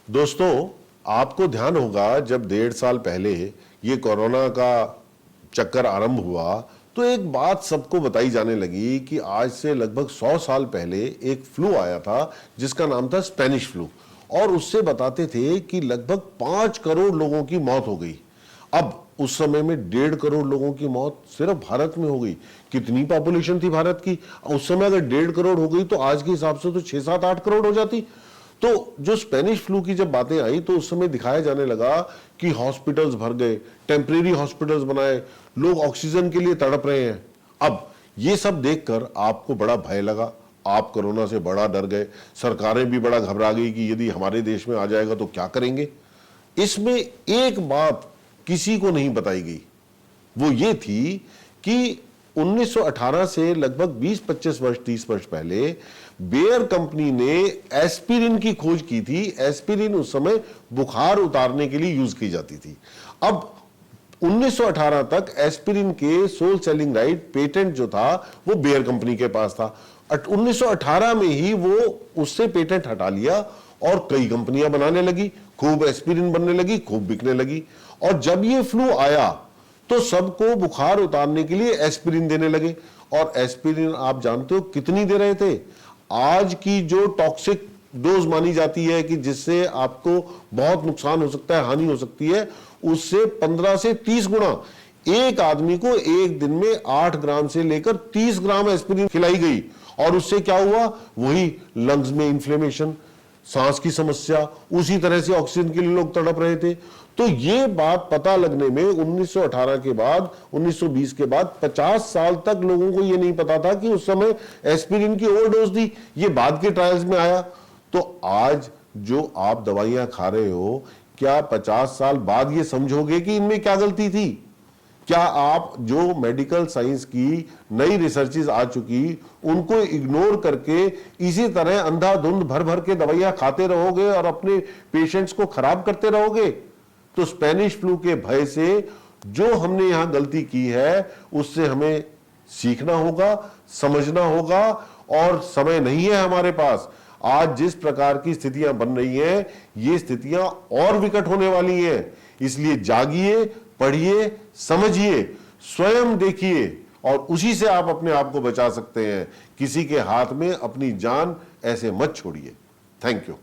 दोस्तों, आपको ध्यान होगा जब 1.5 साल पहले ये कोरोना का चक्कर आरंभ हुआ तो एक बात सबको बताई जाने लगी कि आज से लगभग 100 साल पहले एक फ्लू आया था जिसका नाम था स्पेनिश फ्लू, और उससे बताते थे कि लगभग 5 करोड़ लोगों की मौत हो गई। अब उस समय में 1.5 करोड़ लोगों की मौत सिर्फ भारत में हो गई। कितनी पॉपुलेशन थी भारत की? उस समय अगर 1.5 करोड़ हो गई तो आज के हिसाब से तो 6, 7, 8 करोड़ हो जाती। तो जो स्पेनिश फ्लू की जब बातें आई तो उस समय दिखाया जाने लगा कि हॉस्पिटल्स भर गए, टेम्परेरी हॉस्पिटल्स बनाए, लोग ऑक्सीजन के लिए तड़प रहे हैं। अब ये सब देखकर आपको बड़ा भय लगा, आप कोरोना से बड़ा डर गए, सरकारें भी बड़ा घबरा गई कि यदि हमारे देश में आ जाएगा तो क्या करेंगे। इसमें एक बात किसी को नहीं बताई गई, वो ये थी कि 1918 से लगभग 20-25 वर्ष 30 वर्ष पहले बेयर कंपनी ने एस्पिरिन की खोज की थी। एस्पिरिन उस समय बुखार उतारने के लिए यूज की जाती थी। अब 1918 तक एस्पिरिन के सोल सेलिंग राइट पेटेंट जो था वो बेयर कंपनी के पास था। 1918 में ही वो उससे पेटेंट हटा लिया और कई कंपनियां बनाने लगी, खूब एस्पिरिन बनने लगी, खूब बिकने लगी। और जब ये फ्लू आया तो सबको बुखार उतारने के लिए एस्पिरिन देने लगे। और एस्पिरिन आप जानते हो कितनी दे रहे थे? आज की जो टॉक्सिक डोज मानी जाती है कि जिससे आपको बहुत नुकसान हो सकता है, हानि हो सकती है, उससे 15 से 30 गुना एक आदमी को एक दिन में 8 ग्राम से लेकर 30 ग्राम एस्पिरिन खिलाई गई। और उससे क्या हुआ? वही लंग्स में इन्फ्लेमेशन, सांस की समस्या, उसी तरह से ऑक्सीजन के लिए लोग तड़प रहे थे। तो ये बात पता लगने में 1918 के बाद 1920 के बाद 50 साल तक लोगों को ये नहीं पता था कि उस समय एस्पिरिन की ओवरडोज दी। ये बाद के ट्रायल्स में आया। तो आज जो आप दवाइयां खा रहे हो, क्या 50 साल बाद ये समझोगे कि इनमें क्या गलती थी? क्या आप जो मेडिकल साइंस की नई रिसर्चेस आ चुकी उनको इग्नोर करके इसी तरह अंधाधुंध भर भर के दवाइयां खाते रहोगे और अपने पेशेंट्स को खराब करते रहोगे? तो स्पेनिश फ्लू के भय से जो हमने यहां गलती की है उससे हमें सीखना होगा, समझना होगा। और समय नहीं है हमारे पास। आज जिस प्रकार की स्थितियां बन रही हैं, ये स्थितियां और विकट होने वाली हैं। इसलिए जागिए, पढ़िए, समझिए, स्वयं देखिए और उसी से आप अपने आप को बचा सकते हैं। किसी के हाथ में अपनी जान ऐसे मत छोड़िए। Thank you.